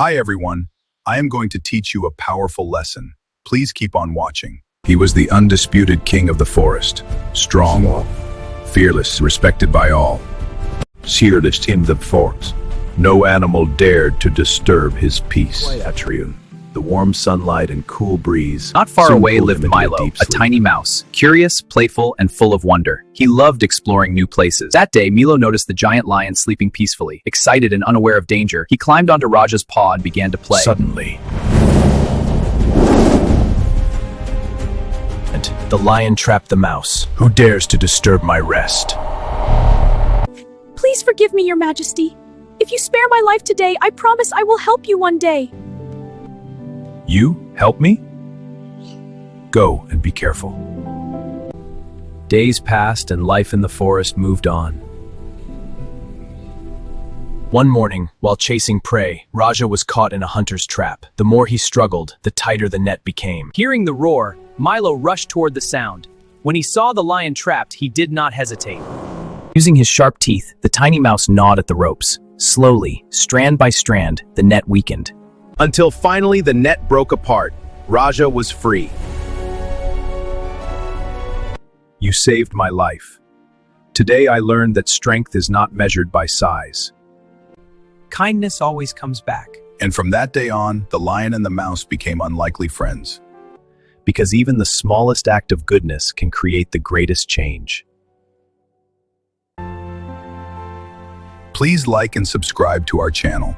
Hi everyone, I am going to teach you a powerful lesson. Please keep on watching. He was the undisputed king of the forest. Strong, fearless, respected by all. Fearless in the forest. No animal dared to disturb his peace. Atrium. The warm sunlight and cool breeze. Not far soon away pulled lived him into Milo, deep a sleep. tiny mouse, curious, playful, and full of wonder. He loved exploring new places. That day, Milo noticed the giant lion sleeping peacefully. Excited and unaware of danger, he climbed onto Raja's paw and began to play. Suddenly, The lion trapped the mouse. Who dares to disturb my rest? Please forgive me, Your Majesty. If you spare my life today, I promise I will help you one day. You help me? Go and be careful. Days passed and life in the forest moved on. One morning, while chasing prey, Raja was caught in a hunter's trap. The more he struggled, the tighter the net became. Hearing the roar, Milo rushed toward the sound. When he saw the lion trapped, he did not hesitate. Using his sharp teeth, the tiny mouse gnawed at the ropes. Slowly, strand by strand, the net weakened. Until finally the net broke apart. Raja was free. you saved my life. Today I learned that strength is not measured by size. Kindness always comes back. And from that day on, the lion and the mouse became unlikely friends. Because even the smallest act of goodness can create the greatest change. Please like and subscribe to our channel.